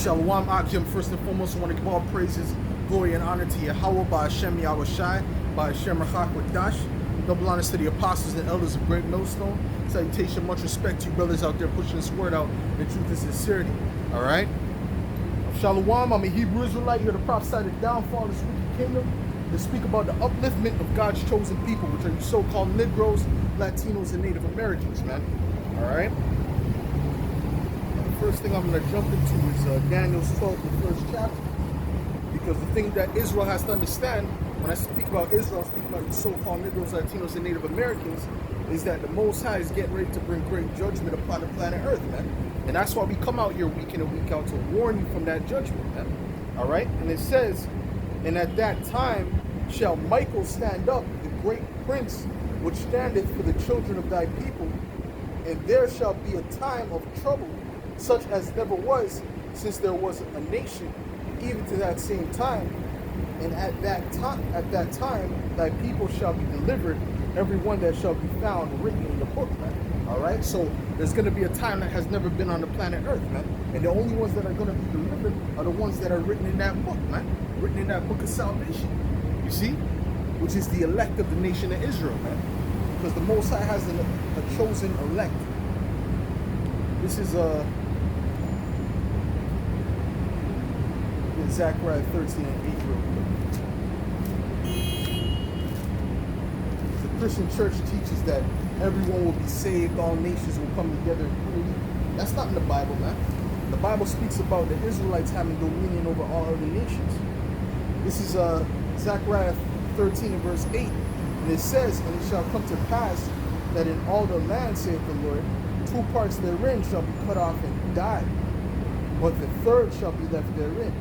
Shalom Akim. First and foremost, I want to give all praises, glory, and honor to Yahweh by Hashem Yahweh Shai, by Hashem Rachak Wadash. Double honors to the apostles and elders of Great Millstone. Salutation, much respect to you brothers out there pushing this word out in truth and sincerity. All right? Shalom, I'm a Hebrew Israelite here to prophesy the downfall of this wicked kingdom, to speak about the upliftment of God's chosen people, which are you so-called Negroes, Latinos, and Native Americans, man. All right? First thing I'm going to jump into is Daniel's 12, the first chapter. Because the thing that Israel has to understand, when I speak about Israel, I speak about you so-called Negroes, Latinos, and Native Americans, is that the Most High is getting ready to bring great judgment upon the planet Earth, man. And that's why we come out here week in and week out to warn you from that judgment, man. All right? And it says, and at that time shall Michael stand up, the great prince, which standeth for the children of thy people, and there shall be a time of trouble, such as never was since there was a nation, even to that same time. And at that time, thy people shall be delivered, every one that shall be found written in the book, man. All right, so there's going to be a time that has never been on the planet Earth, man. And the only ones that are going to be delivered are the ones that are written in that book, man. Written in that book of salvation. You see, which is the elect of the nation of Israel, man. Because the Most High has a chosen elect. This is Zechariah 13 and 8 real quick. The Christian church teaches that everyone will be saved, all nations will come together in unity. That's not in the Bible, man. The Bible speaks about the Israelites having dominion over all other nations. This is Zechariah 13 and verse 8. And it says, and it shall come to pass that in all the land, saith the Lord, 2 parts therein shall be cut off and die, but the third shall be left therein.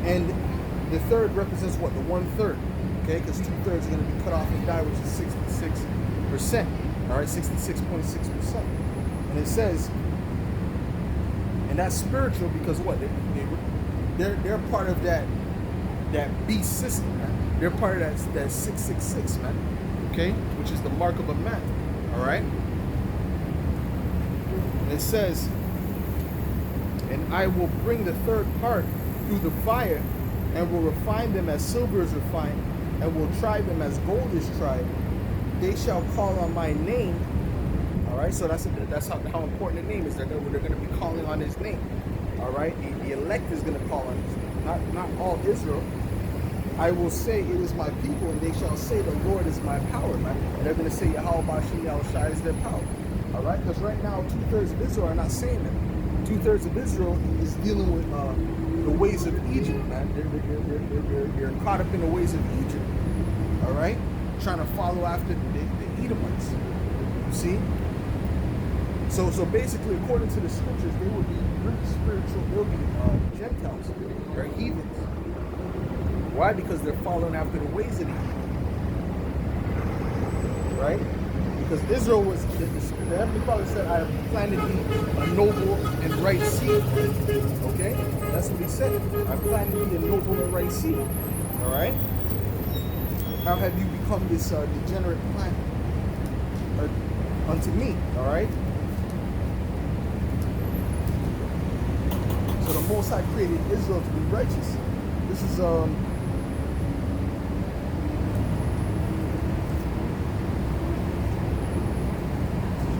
And the third represents what? The 1/3. Okay, because 2/3 are going to be cut off and die, which is 66%. All right, 66.6%. And it says, and that's spiritual because what? They're part of that beast system, man. They're part of that 666, man. Okay, which is the mark of a man. All right. And it says, and I will bring the third part through the fire, and will refine them as silver is refined, and will try them as gold is tried. They shall call on my name. All right, so that's how important the name is. They're going to be calling on his name. All right, the elect is going to call on his name, not all Israel. I will say it is my people, and they shall say the Lord is my power, man. And they're going to say Yahweh Bashim Yahweh Shai is their power. All right, because right now 2/3 of Israel are not saying that. 2/3 of Israel is dealing with the ways of Egypt, man. They're caught up in the ways of Egypt. All right, trying to follow after the Edomites. You see? So basically, according to the scriptures, they would be really spiritual. They'll be Gentiles. They're heathens. Why? Because they're following after the ways of the heathen. Right? Because Israel was, the Heavenly Father said, I have planted thee a noble and right seed. Okay? That's what he said. I planted thee a noble and right seed. Alright? How have you become this degenerate plant unto me? Alright? So the Most High created Israel to be righteous. This is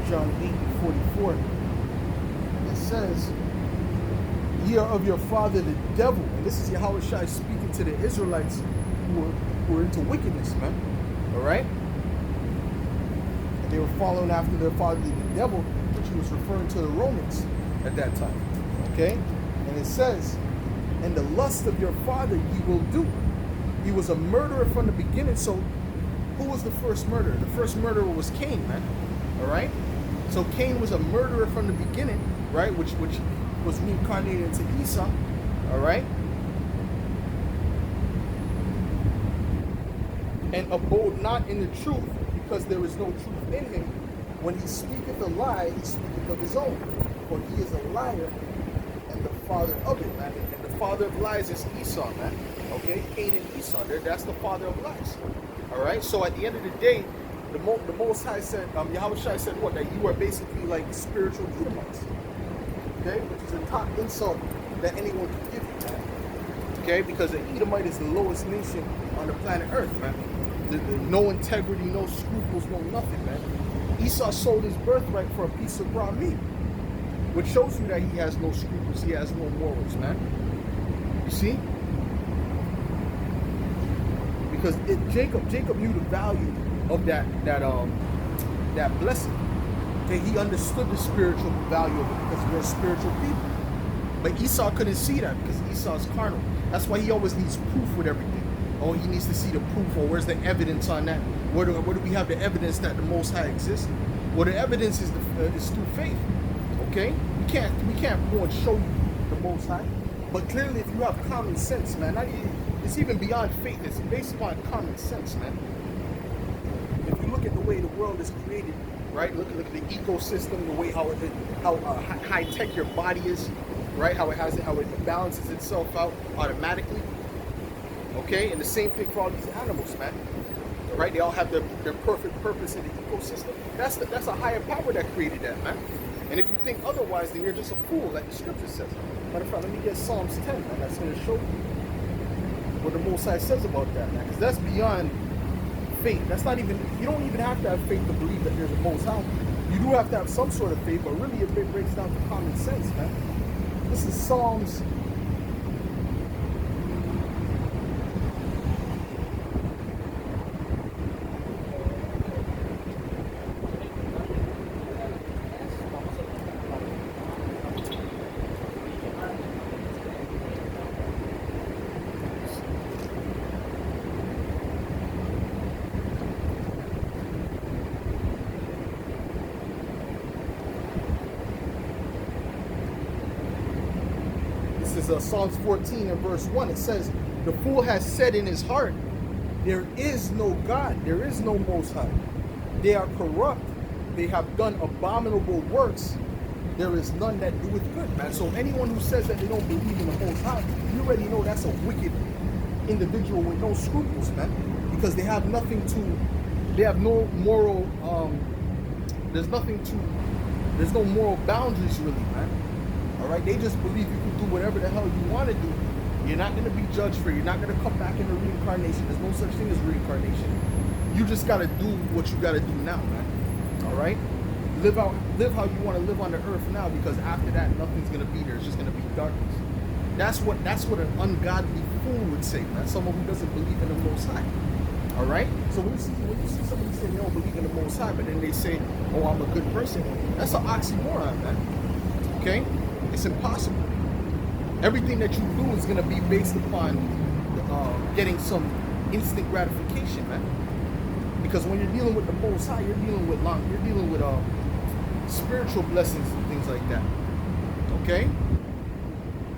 John 8:44. It says, ye are of your father the devil. And this is Yahweh Shai speaking to the Israelites who were into wickedness, man. Alright? And they were following after their father the devil, which he was referring to the Romans at that time. Okay? And it says, and the lust of your father ye will do. He was a murderer from the beginning. So who was the first murderer? The first murderer was Cain, man. Alright? So Cain was a murderer from the beginning, right? Which was reincarnated into Esau, all right? And abode not in the truth, because there is no truth in him. When he speaketh a lie, he speaketh of his own. For he is a liar and the father of it, man. And the father of lies is Esau, man. Okay? Cain and Esau, that's the father of lies. All right? So at the end of the day, the Most High said, Yahweh Shai said what? That you are basically like spiritual Edomites. okay? Which is the top insult that anyone can give you, man. Okay, because the Edomite is the lowest nation on the planet Earth, man. No integrity, no scruples, no nothing, man. Esau sold his birthright for a piece of raw meat, which shows you that he has no scruples, he has no morals, man. You see? Because Jacob knew the value of that blessing. Okay, he understood the spiritual value of it because we're a spiritual people. But Esau couldn't see that because Esau's carnal. That's why he always needs proof with everything. Oh, he needs to see the proof, or where's the evidence on that? Where do we have the evidence that the Most High exists? Well, the evidence is through faith. Okay, we can't go and show you the Most High, but clearly, if you have common sense, man, it's even beyond faith. It's based upon common sense, man. If you look at the way the world is created, right? Look at the ecosystem, the way how high tech your body is, right? How it balances itself out automatically. Okay, and the same thing for all these animals, man. Right? They all have their perfect purpose in the ecosystem. That's a higher power that created that, man. And if you think otherwise, then you're just a fool, like the scripture says. Matter of fact, let me get Psalms 10, man. That's going to show you what the Most High says about that, man. Because that's beyond faith. That's not even, you don't even have to have faith to believe that there's a Most High. You do have to have some sort of faith, but really it breaks down to common sense, man. This is Psalms. This is Psalms 14 and verse 1. It says, the fool has said in his heart, there is no God, there is no Most High. They are corrupt, they have done abominable works, there is none that doeth good, man. So anyone who says that they don't believe in the Most High, you already know that's a wicked individual with no scruples, man. Because they have nothing to, they have no moral, there's no moral boundaries really, man. All right, they just believe you can do whatever the hell you want to do. You're not going to be judged for it. You're not going to come back in a reincarnation. There's no such thing as reincarnation. You just got to do what you got to do now, man. All right? Live how you want to live on the earth now, because after that, nothing's going to be there. It's just going to be darkness. That's what an ungodly fool would say, man. Someone who doesn't believe in the Most High. All right? So when you see somebody say they don't believe in the Most High, but then they say, oh, I'm a good person, that's an oxymoron, man. Okay? It's impossible. Everything that you do is going to be based upon getting some instant gratification, man. Because when you're dealing with the Most High, you're dealing with spiritual blessings and things like that. Okay?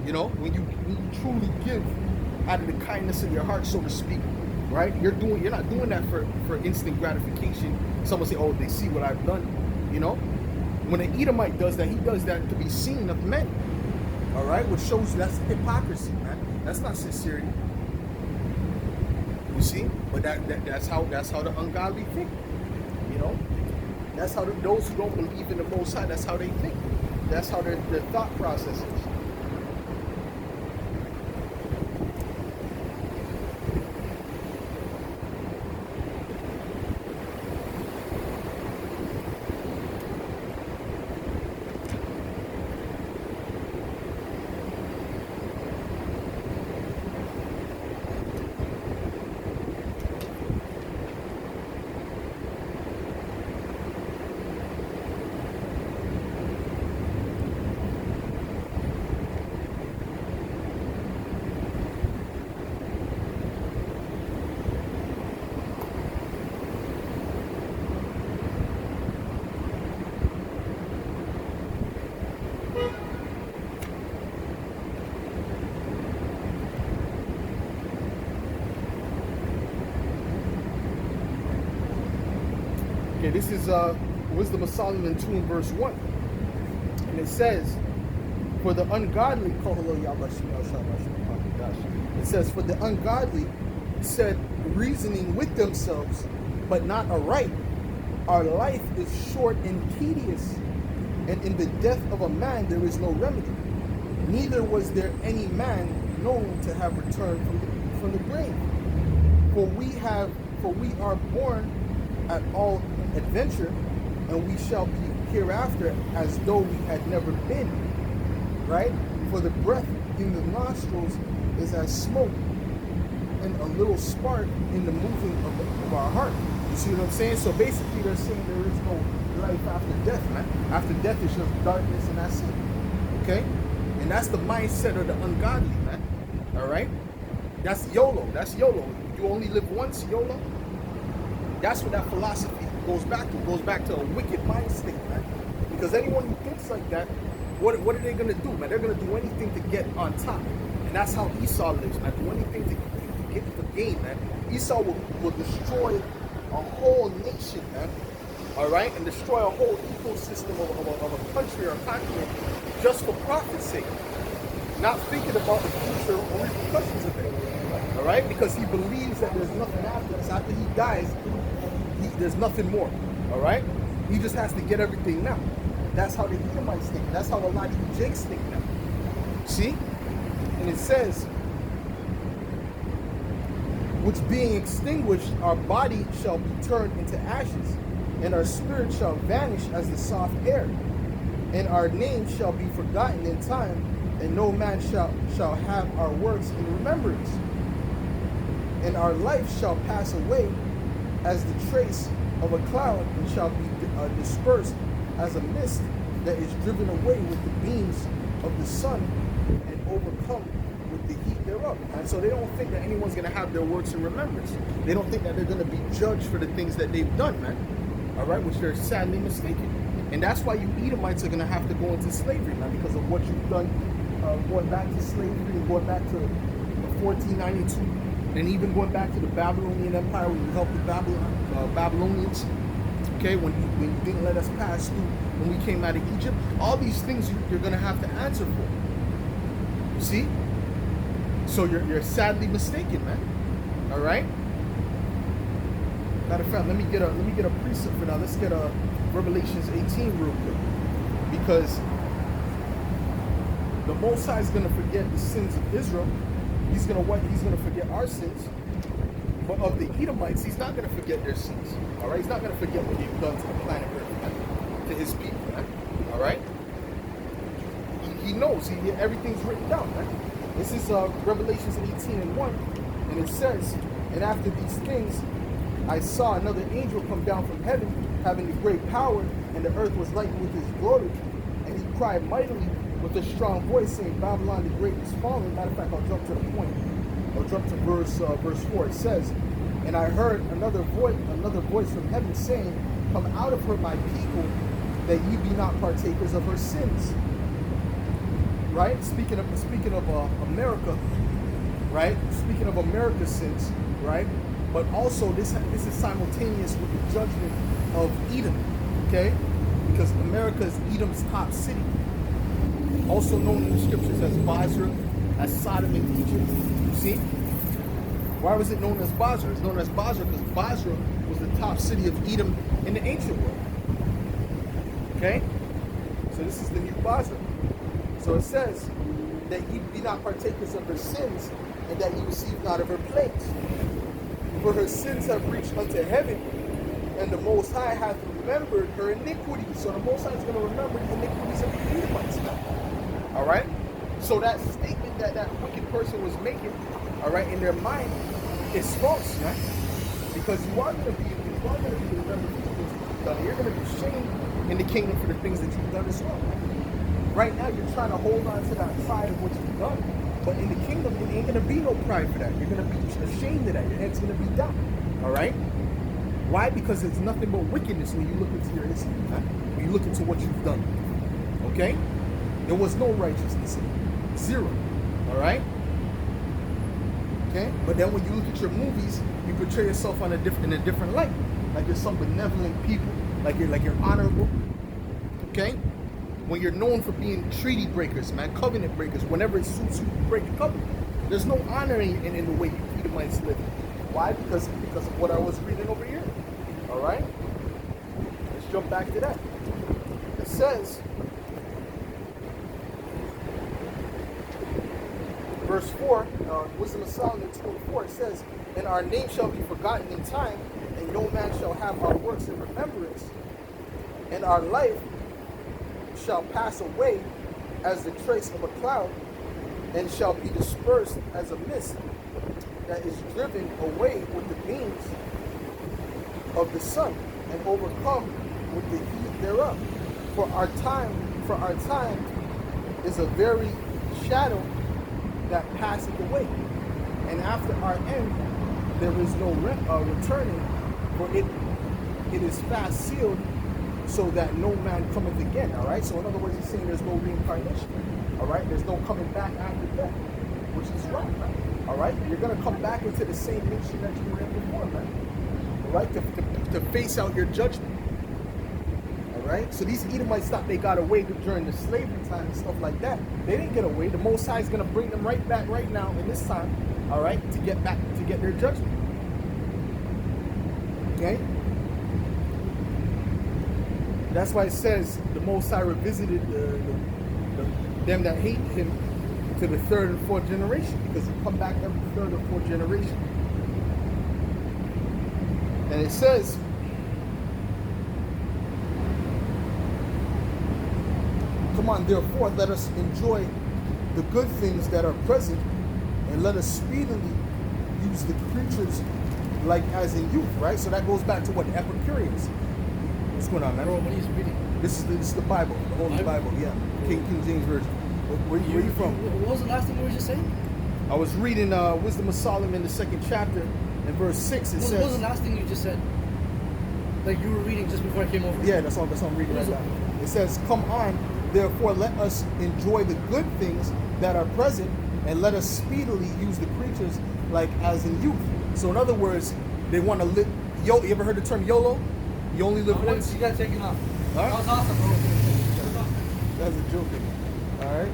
You know, when you truly give out of the kindness of your heart, so to speak, right? You're not doing that for instant gratification. Someone say, oh, they see what I've done, you know? When an Edomite does that, he does that to be seen of men. All right, which shows you that's hypocrisy, man. That's not sincerity. You see, but that's how the ungodly think. You know, that's how those who don't believe in the Most High, that's how they think. That's how their thought process is. Okay, this is Wisdom of Solomon 2 and verse 1. And it says, for the ungodly, it says, for the ungodly said, reasoning with themselves, but not aright, our life is short and tedious. And in the death of a man there is no remedy. Neither was there any man known to have returned from the grave. For we are born at all adventure, and we shall be hereafter as though we had never been. Right? For the breath in the nostrils is as smoke, and a little spark in the moving of our heart. You see what I'm saying? So basically they're saying there is no life after death, man. After death is just darkness and that's it. Okay? And that's the mindset of the ungodly, man. Alright? That's YOLO. That's YOLO. You only live once, YOLO. That's what that philosophy goes back to. It goes back to a wicked mind state, man. Because anyone who thinks like that, what are they going to do, man? They're going to do anything to get on top. And that's how Esau lives, man. Do anything to get the gain, man. Esau will destroy a whole nation, man. All right? And destroy a whole ecosystem of a country or a continent just for profit's sake. Not thinking about the future or repercussions of it. All right? Because he believes that there's nothing after this. After he dies, there's nothing more. All right? He just has to get everything now. That's how the Edomites think. That's how the logical Jakes think now. See? And it says, which being extinguished, our body shall be turned into ashes, and our spirit shall vanish as the soft air, and our name shall be forgotten in time, and no man shall have our works in remembrance. And our life shall pass away as the trace of a cloud, and shall be dispersed as a mist that is driven away with the beams of the sun and overcome with the heat thereof. And so they don't think that anyone's going to have their works in remembrance. They don't think that they're going to be judged for the things that they've done, man. All right, which they're sadly mistaken. And that's why you Edomites are going to have to go into slavery, man, because of what you've done, going back to slavery and going back to 1492, and even going back to the Babylonian Empire when you helped the Babylonians. Okay, when you didn't let us pass through when we came out of Egypt. All these things you're going to have to answer for. You see? So you're sadly mistaken, man. All right? Matter of fact, let me get a precept for that. Let's get a Revelations 18 real quick. Because the Most High is going to forget the sins of Israel. He's going to forget our sins. But of the Edomites, he's not going to forget their sins. All right? He's not going to forget what they've done to the planet Earth, man, to his people, man. All right? He knows. Everything's written down, man. This is Revelations 18:1, and it says, and after these things, I saw another angel come down from heaven, having a great power, and the earth was lightened with his glory. And he cried mightily with a strong voice, saying, Babylon the Great is fallen. Matter of fact, I'll jump to the point. I'll jump to verse 4. It says, and I heard another voice from heaven saying, come out of her, my people, that ye be not partakers of her sins. Right? Speaking of America, right? Speaking of America's sins, right? But also this is simultaneous with the judgment of Edom, okay? Because America is Edom's top city, also known in the scriptures as Basra, as Sodom and Egypt. You see? Why was it known as Basra? It's known as Basra because Basra was the top city of Edom in the ancient world. Okay? So this is the new Basra. So it says that ye be not partakers of her sins, and that ye receive not of her plagues. For her sins have reached unto heaven, and the Most High hath remembered her iniquities. So the Most High is going to remember the iniquities of the Edomites now. All right? So that statement that wicked person was making, all right, in their mind, is false, right? Because you are going to be remembered for the things that you've done. You're going to be shamed in the kingdom for the things that you've done as well. Right now, you're trying to hold on to that pride of what you've done. But in the kingdom, it ain't going to be no pride for that. You're going to be ashamed of that. Your head's going to be down. All right? Why? Because it's nothing but wickedness when you look into your history. When you look into what you've done. Okay? There was no righteousness in it. Zero. All right? Okay? But then when you look at your movies, you portray yourself in a different light. Like you're some benevolent people. Like you're honorable. Okay? When you're known for being treaty breakers, man, covenant breakers, whenever it suits you to break a covenant. There's no honor in the way you Edomites live. Why? Because of what I was reading over here. All right? Let's jump back to that. it says, verse 4, Wisdom of Solomon 2:4, it says, and our name shall be forgotten in time, and no man shall have our works in remembrance, and our life shall pass away as the trace of a cloud, and shall be dispersed as a mist that is driven away with the beams of the sun, and overcome with the heat thereof. For our time is a very shadow that passeth away, and after our end there is no returning, for it is fast sealed, so that no man cometh again. All right. So in other words, he's saying there's no reincarnation. All right. There's no coming back after death, which is right. Man. All right. You're gonna come back into the same nation that you were in before, man. All right. To face out your judgment. All right. So these Edomites thought they got away during the slavery time and stuff like that. They didn't get away. The Most High is gonna bring them right back right now in this time. All right. To get their judgment. Okay. That's why it says the Most High revisited them that hate him to the third and fourth generation, because he come back every third or fourth generation. And it says, come on, therefore, let us enjoy the good things that are present, and let us speedily use the creatures like as in youth, right? So that goes back to what the Epicureans. What's going on, man? Bro, what are you reading? This is the Bible, the Holy Bible, yeah. King James Version. Where are you from? What was the last thing you were just saying? I was reading Wisdom of Solomon, the 2nd chapter, and verse 6. It says. What was the last thing you just said? Like you were reading just before I came over. Yeah, that's all I'm reading right now. It says, come on, therefore let us enjoy the good things that are present, and let us speedily use the creatures like as in youth. So in other words, they want to live. You ever heard the term YOLO? You only live once. You got taken off. Huh? That was awesome, bro. That's a joke. All right.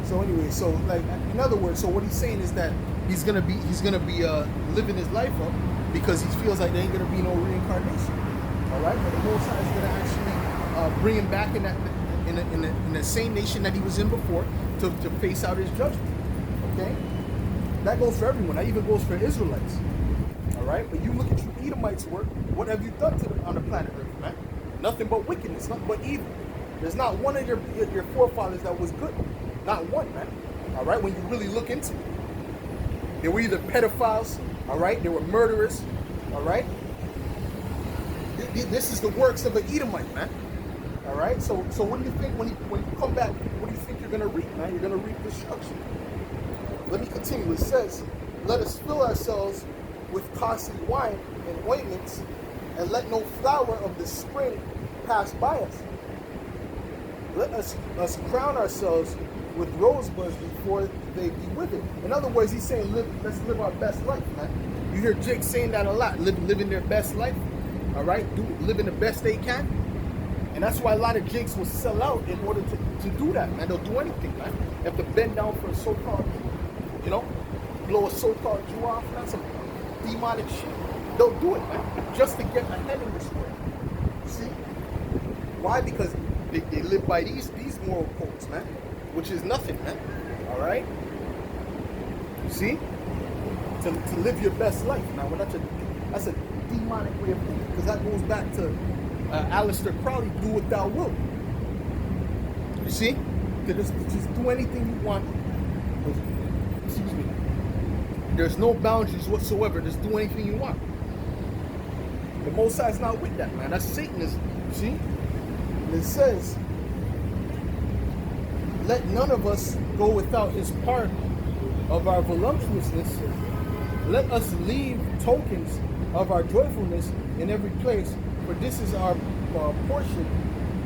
So anyway, so like in other words, so what he's saying is that he's gonna be living his life up because he feels like there ain't gonna be no reincarnation. All right, but the Most High is gonna actually bring him back in the same nation that he was in before to face out his judgment. Okay, that goes for everyone. That even goes for Israelites. All right, but you look at you Edomites' work. What have you done on the planet Earth, man? Nothing but wickedness, nothing but evil. There's not one of your forefathers that was good. Not one, man. All right, when you really look into it. They were either pedophiles, all right? They were murderers, all right? This is the works of an Edomite, man. All right? So what do you think when you come back, what do you think you're going to reap, man? You're going to reap destruction. Let me continue. It says, let us fill ourselves with costly wine and ointments, and let no flower of the spring pass by us. Let us crown ourselves with rosebuds before they be withered. In other words, he's saying, let's live our best life, man. You hear Jake saying that a lot, living their best life, all right? Living the best they can. And that's why a lot of Jakes will sell out in order to do that, man. They'll do anything, man. They have to bend down for a so-called Jew, you know? Blow a so-called Jew off, that's some demonic shit. They'll do it, man, just to get ahead in this world. You see? Why? Because they live by these moral codes, man, which is nothing, man. All right? You see? To live your best life. Now, that's a demonic way of thinking, because that goes back to Aleister Crowley, do what thou wilt. You see? To just do anything you want. Excuse me. There's no boundaries whatsoever. Just do anything you want. The Most High is not with that, man. That's Satanism. You see? And it says, let none of us go without his part of our voluptuousness. Let us leave tokens of our joyfulness in every place, for this is our portion,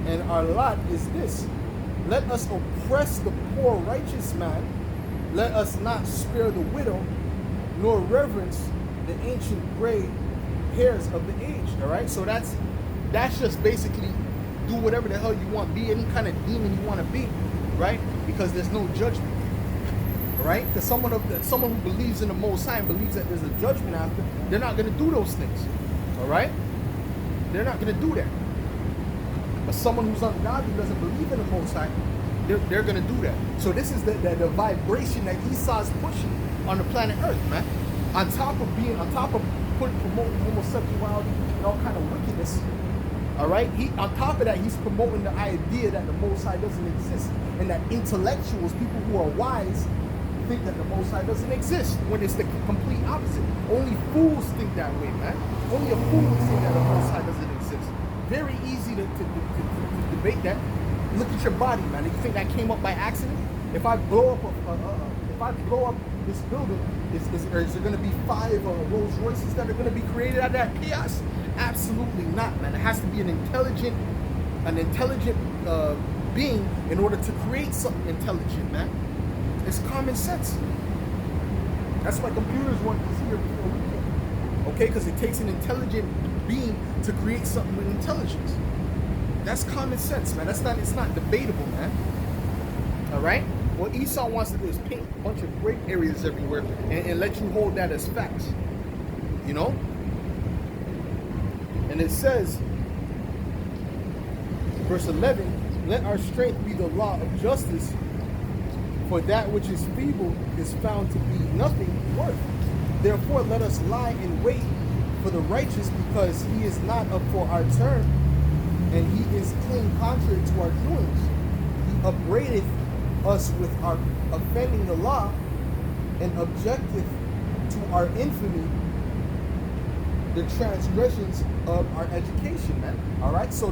and our lot is this. Let us oppress the poor righteous man. Let us not spare the widow, nor reverence the ancient gray hairs of the aged. All right, so that's just basically do whatever the hell you want, be any kind of demon you want to be, right? Because there's no judgment, all right? Because someone who believes in the Most High and believes that there's a judgment after, they're not going to do those things, all right? They're not going to do that. someone who's ungodly doesn't believe in the Most High, they're gonna do that. So this is the vibration that Esau's pushing on the planet Earth, man. On top of promoting homosexuality and all kind of wickedness. All right. On top of that, he's promoting the idea that the Most High doesn't exist, and that intellectuals, people who are wise, think that the Most High doesn't exist, when it's the complete opposite. Only fools think that way, man. Only a fool would think that the Most High doesn't exist. Very easy to debate that. Look at your body, man. You think that came up by accident? If I blow up this building, is there going to be 5 Rolls Royces that are going to be created out of that chaos? Absolutely not, man. It has to be an intelligent being in order to create something intelligent, man. It's common sense. That's why computers weren't here before we came. Okay, because it takes an intelligent being to create something with intelligence. That's common sense, man. It's not debatable, man. All right. What Esau wants to do is paint a bunch of great areas everywhere and let you hold that as facts. You know? And it says, verse 11, let our strength be the law of justice, for that which is feeble is found to be nothing worth. Therefore let us lie in wait for the righteous, because he is not up for our turn, and he is clean contrary to our doings. He upbraideth us with our offending the law, and objecteth to our infamy the transgressions of our education, man. All right, so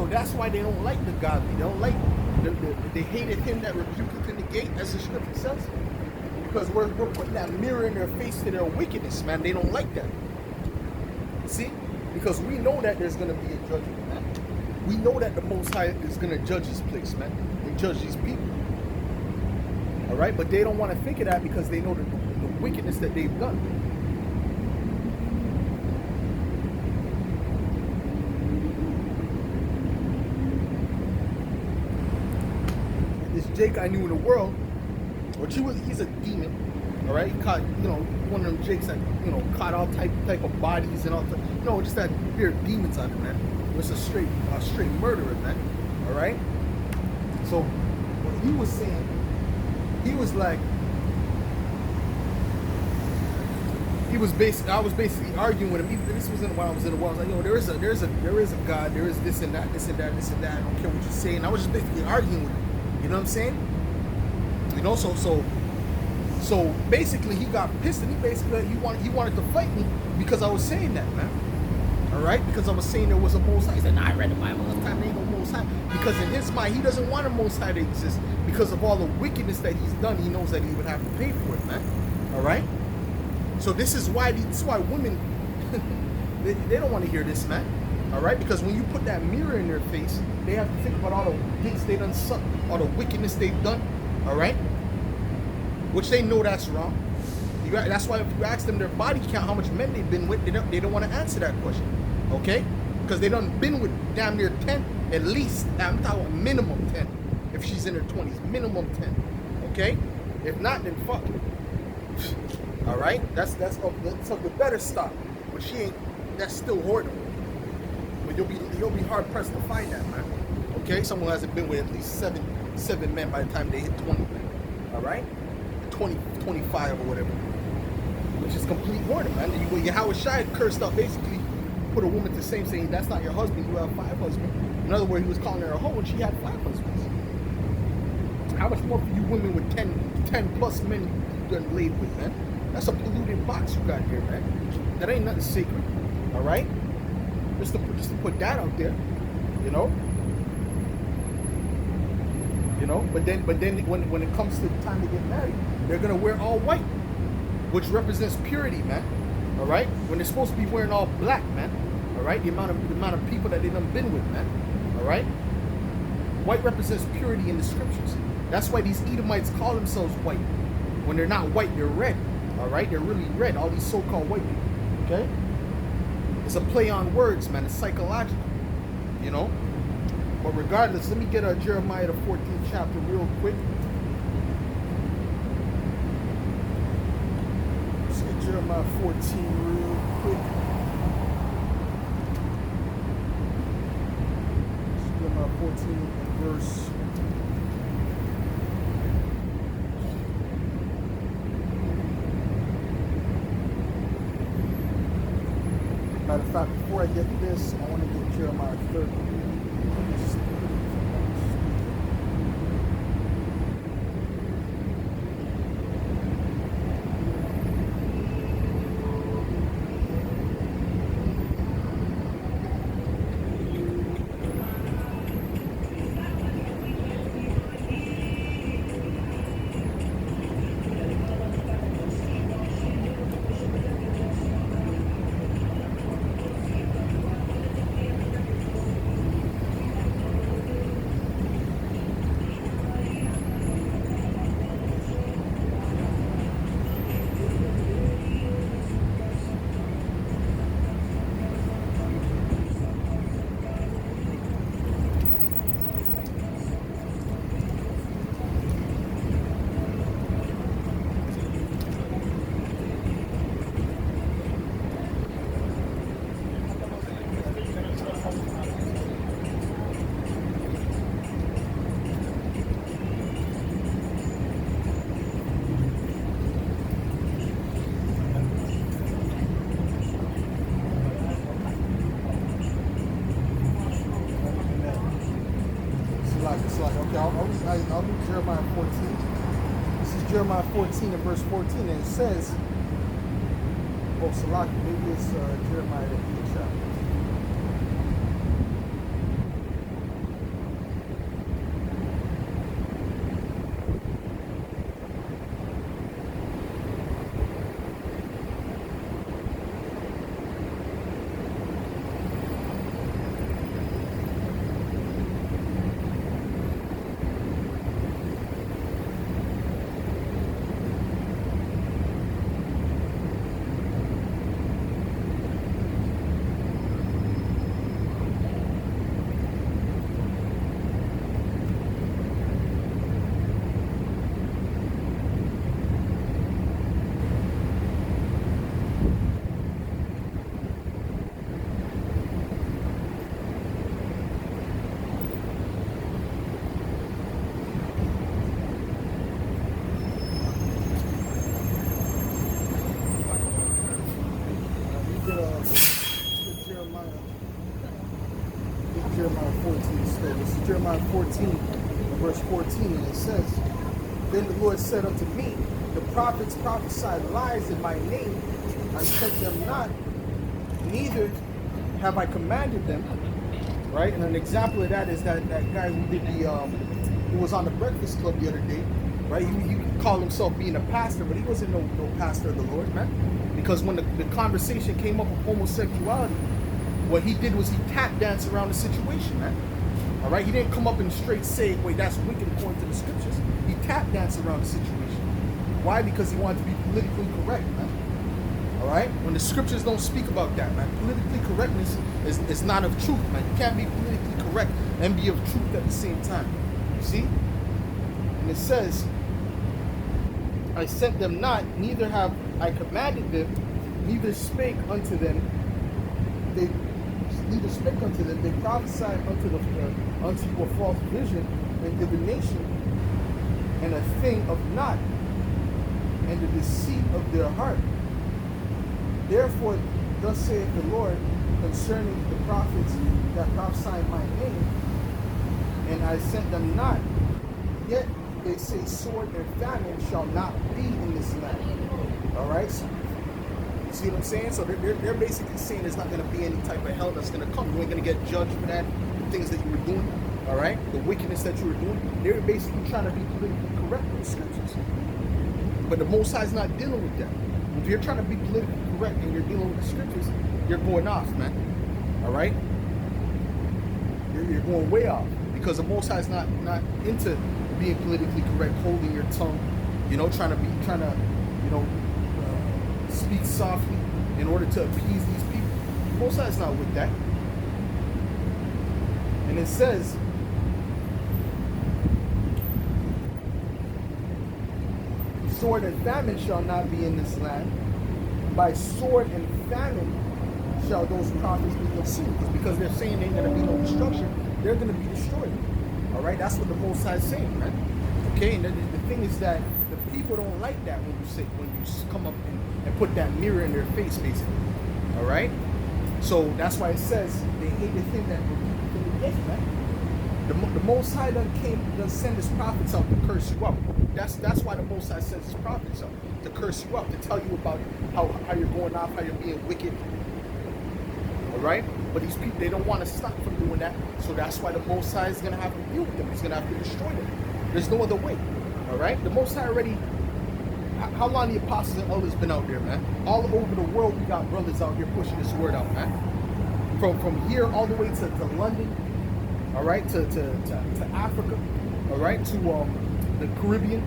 that's why they don't like the godly. They don't like. They hated him that rebuketh in the gate, as the scripture says, because we're putting that mirror in their face to their wickedness, man. They don't like that. See, because we know that there's going to be a judgment, man. We know that the Most High is going to judge this place, man, and judge these people. All right, but they don't want to think of that because they know the wickedness that they've done. This Jake I knew in the world, he's a demon. All right, he caught, one of them Jakes that, caught all type of bodies and all that. Just that weird demons on him, man. It was a straight murderer, man. All right. So what he was saying, he was like, I was basically arguing with him. This wasn't while I was in the world. I was like, there is a God, there is this and that. I don't care what you say. And I was just basically arguing with him. You know what I'm saying? So basically he got pissed, and he wanted to fight me because I was saying that, man. All right, because I was saying there was a Most High. He said, "Nah, I read the Bible all the time. There ain't no Most High." Because in his mind, he doesn't want a Most High to exist because of all the wickedness that he's done. He knows that he would have to pay for it, man. All right. So this is why women they don't want to hear this, man. All right, because when you put that mirror in their face, they have to think about all the dicks they done sucked, all the wickedness they've done. All right, which they know that's wrong. That's why if you ask them their body count, how much men they've been with, they don't want to answer that question. Okay, because they done been with damn near 10 at least. I'm talking about minimum 10. If she's in her 20s, minimum 10. Okay, if not, then fuck it. All right, that's something better stop. But she ain't. That's still horrible. But you'll be hard pressed to find that, man. Okay, someone who hasn't been with at least seven men by the time they hit 20. All right, 20, 25 or whatever. Which is complete murder, man. Howard Shai cursed out, basically put a woman to shame, saying that's not your husband, you have 5 husbands. In other words, he was calling her a hoe and she had 5 husbands. How much more for you women with 10 plus men you done laid with, man? That's a polluted box you got here, man. That ain't nothing sacred. All right? Just to put that out there, you know? But then when it comes to the time to get married, they're gonna wear all white, which represents purity, man. All right, when they're supposed to be wearing all black, man. All right, the amount of people that they done been with, man. All right, white represents purity in the scriptures. That's why these Edomites call themselves white. When they're not white, they're red. All right, they're really red. All these so-called white people. Okay, it's a play on words, man. It's psychological, you know. But regardless, let me get Jeremiah the 14th chapter real quick. Let's get Jeremiah 14 real quick. Jeremiah and verse. Matter of fact, before I get this, I want to get Jeremiah 30. Okay, I'll read Jeremiah 14. This is Jeremiah 14 and verse 14, and it says, oh, Salaki, maybe it's Jeremiah the 8th chapter. Jeremiah 14 instead. This is Jeremiah 14, verse 14, and it says, then the Lord said unto me, the prophets prophesied lies in my name. I sent them not, neither have I commanded them. Right? And an example of that is that guy who did who was on the Breakfast Club the other day. Right? He called himself being a pastor, but he wasn't no pastor of the Lord, man. Because when the conversation came up of homosexuality, what he did was he tap danced around the situation, man. All right, he didn't come up and straight say, wait, that's wicked according to the scriptures. He tap danced around the situation. Why? Because he wanted to be politically correct, man. All right, when the scriptures don't speak about that, man, politically correctness is not of truth, man. You can't be politically correct and be of truth at the same time. You see? And it says, I sent them not, neither have I commanded them, neither spake unto them. They prophesied unto you a false vision and divination, and a thing of naught, and the deceit of their heart. Therefore, thus saith the Lord concerning the prophets that prophesy in my name, and I sent them not, yet they say sword and famine shall not be in this land. All right? You see what I'm saying? So they're basically saying there's not going to be any type of hell that's going to come. You ain't going to get judged for that, the things that you were doing, all right? The wickedness that you were doing. They're basically trying to be politically correct with the scriptures. But the Most High is not dealing with that. If you're trying to be politically correct and you're dealing with the scriptures, you're going off, man. All right? You're going way off. Because the Most High is not into being politically correct, holding your tongue, you know, trying to, you know, speak softly in order to appease these people. Most High is not with that. And it says, sword and famine shall not be in this land. By sword and famine shall those prophets be consumed. Because they're saying there ain't going to be no destruction. they're going to be destroyed. All right, that's what the Most High is saying, man. Okay, and the thing is that the people don't like that when you come up and put that mirror in their face, basically. All right, so that's why it says they hate the thing that the people from the gift, man. The Most High done send his prophets out to curse you up. That's why the Most High sends his prophets out to curse you up, to tell you about how you're going off, how you're being wicked. All right, but these people, they don't want to stop from doing that, so that's why the Most High is gonna have to deal with them. He's gonna have to destroy them. There's no other way. All right, the Most High already. How long the apostles and elders been out there, man? All over the world, we got brothers out here pushing this word out, man. From here all the way to London. All right, to Africa, all right, to the Caribbean,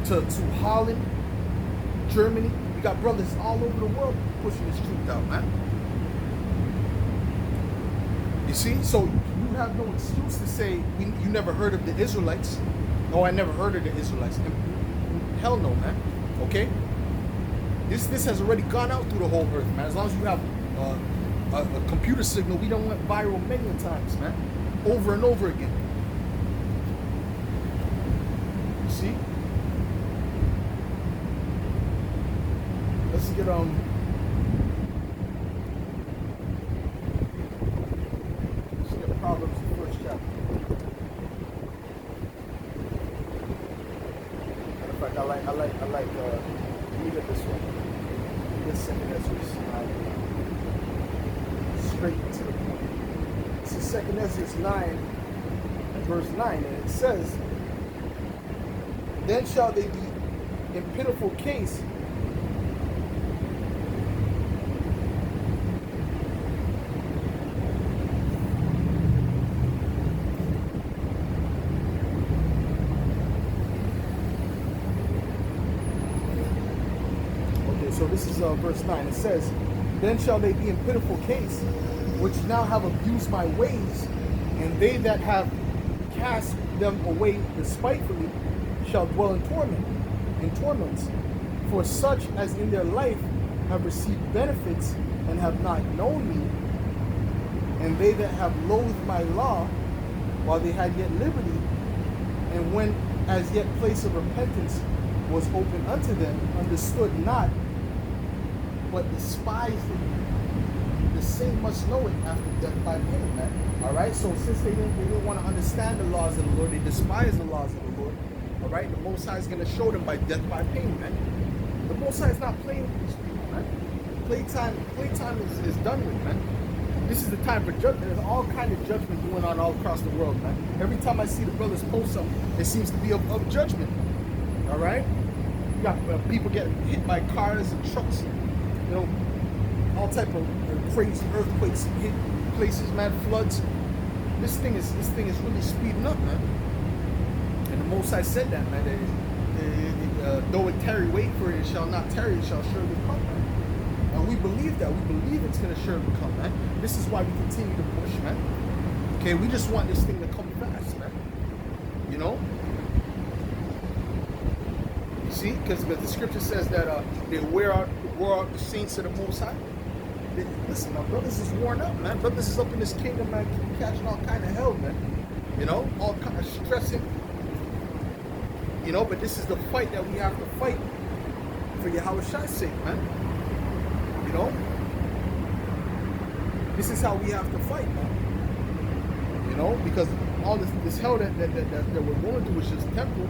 to Holland, Germany. We got brothers all over the world pushing this truth out, man. You see, so you have no excuse to say you never heard of the Israelites. Oh, I never heard of the Israelites. Hell no, man. Okay, this has already gone out through the whole earth, man. As long as you have a computer signal, we done went viral many times, man, over and over again. You see? Let's get Proverbs, the first chapter. Matter of fact, I like read it this way. This second Ezra. Straight to the point. This is 2 Ezra 9 and verse 9, and it says, then shall they be in pitiful case so this is verse 9. It says, then shall they be in pitiful case, which now have abused my ways, and they that have cast them away despitefully shall dwell in torments. For such as in their life have received benefits and have not known me, and they that have loathed my law while they had yet liberty, and when as yet place of repentance was open unto them, understood not, but despised it, the same must know it after death by pain, man. All right, so since they didn't want to understand the laws of the Lord, they despise the laws of the Lord. All right, the Most High is going to show them by death by pain, man. The Most High is not playing with these people, man. Playtime is done with, man. This is the time for judgment. There's all kind of judgment going on all across the world, man. Every time I see the brothers post something, it seems to be of judgment. All right, you got people getting hit by cars and trucks. You know, all type of crazy earthquakes hit places, man, floods. This thing is really speeding up, man. And the Most High said that, man. Though it tarry, wait for it, it shall not tarry, it shall surely come, man. And we believe that. We believe it's gonna surely come, man. This is why we continue to push, man. Okay, we just want this thing to come fast, man. You know. You see, because the scripture says that they wear out the saints of the Most High. Listen, my brothers is worn up, man. Brothers is up in this kingdom, man, catching all kind of hell, man. You know, all kind of stressing. You know, but this is the fight that we have to fight for Yahweh's sake, man. You know, this is how we have to fight, man. You know, because all this hell that we're going through is just temporal.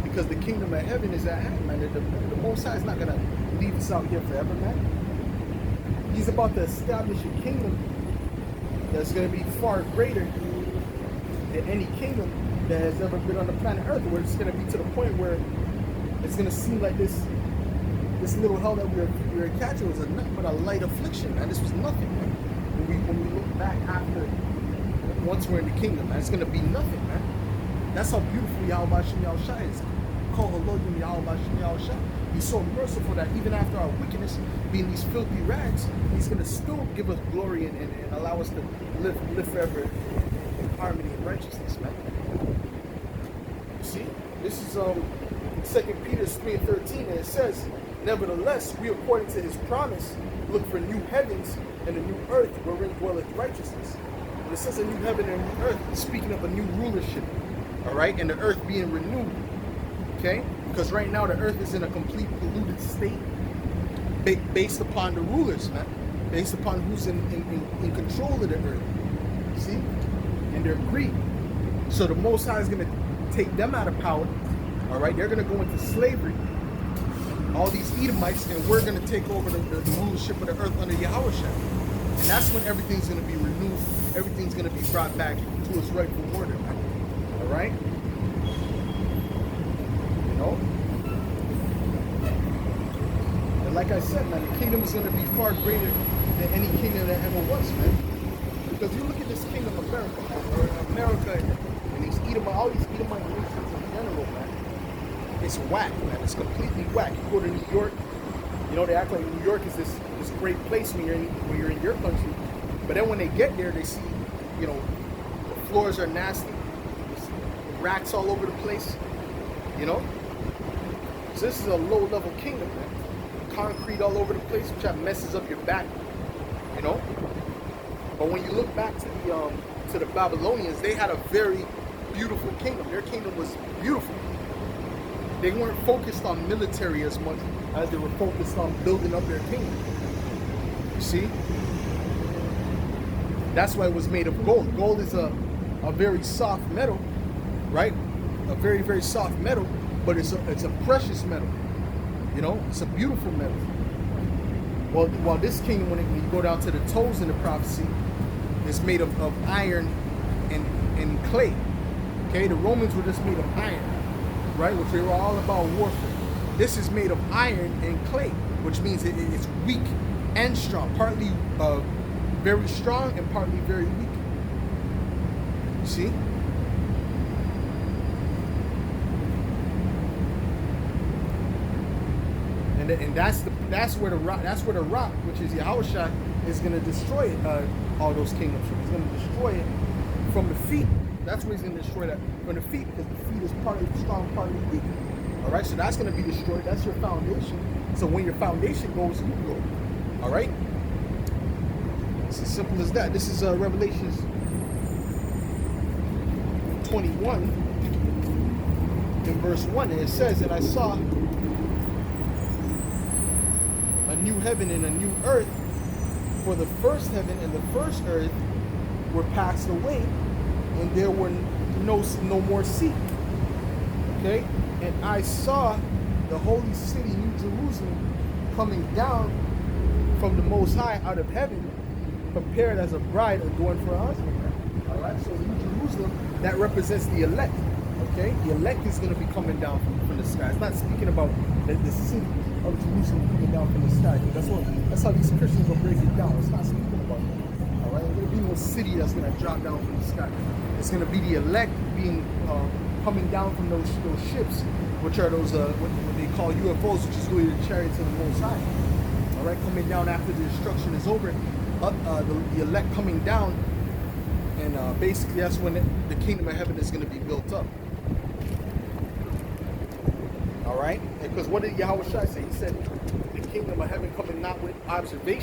Because the kingdom of heaven is at hand, man. The Most High is not gonna leave us out here forever, man. He's about to establish a kingdom that's gonna be far greater than any kingdom that has ever been on the planet Earth. Where it's gonna be to the point where it's gonna seem like this little hell that we were catching was nothing but a light affliction, man. This was nothing, man. When we look back after, once we're in the kingdom, man, it's gonna be nothing, man. That's how beautiful Yahweh Shem Yahushua is. Call Elohim Yahweh Shem Yahushua. He's so merciful that even after our wickedness, being these filthy rags, He's going to still give us glory and allow us to live forever in harmony and righteousness, man. You see, this is 2 Peter 3:13, and it says, nevertheless, we according to His promise look for new heavens and a new earth wherein dwelleth righteousness. it says a new heaven and a new earth, it's speaking of a new rulership. All right, and the earth being renewed. Okay, because right now the earth is in a complete polluted state, based upon the rulers, man, based upon who's in control of the earth. See, and their greed. So the Most High is going to take them out of power. All right, they're going to go into slavery. All these Edomites, and we're going to take over the rulership of the earth under Yahushua. And that's when everything's going to be renewed. Everything's going to be brought back to its rightful order. All right? You know? And like I said, man, the kingdom is going to be far greater than any kingdom that ever was, man. Because you look at this kingdom of America, man, or America and these Edomite, all these Edomite nations in general, man. It's whack, man. It's completely whack. You go to New York, you know, they act like New York is this great place when you're in your country. But then when they get there, they see, you know, the floors are nasty, there's rats all over the place, you know. So this is a low-level kingdom, man. Concrete all over the place, which messes up your back, you know. But when you look back to the Babylonians, they had a very beautiful kingdom. Their kingdom was beautiful. They weren't focused on military as much as they were focused on building up their kingdom. You see? That's why it was made of gold. Gold is a very soft metal, right? A very, very soft metal, but it's a precious metal. You know, it's a beautiful metal. Well, while this kingdom, when you go down to the toes in the prophecy, is made of iron and clay. Okay, the Romans were just made of iron, right? Which they were all about warfare. This is made of iron and clay, which means it's weak and strong. Partly very strong and partly very weak. You see? And that's where the rock, which is Yahushua, is going to destroy all those kingdoms. He's going to destroy it from the feet. That's where he's going to destroy that from the feet, because the feet is partly strong, partly weak. All right, so that's going to be destroyed. That's your foundation. So when your foundation goes, you go. All right. It's as simple as that. This is Revelations 21 in verse 1, and it says, "And I saw a new heaven and a new earth, for the first heaven and the first earth were passed away, and there were no more sea." Okay? "And I saw the holy city, New Jerusalem, coming down from the Most High out of heaven, prepared as a bride adorned for her husband." All right? So New Jerusalem, that represents the elect. Okay? The elect is going to be coming down from the sky. It's not speaking about the city of Jerusalem coming down from the sky. That's how these Christians will break it down. It's not speaking about that. All right? There's going to be no city that's going to drop down from the sky. It's going to be the elect being coming down from those ships, which are those what they call UFOs, which is really the chariots of the Most High. All right, coming down after the destruction is over, the elect coming down, and basically that's when the kingdom of heaven is going to be built up. All right, because what did Yahushua say? He said, "The kingdom of heaven coming not with observation."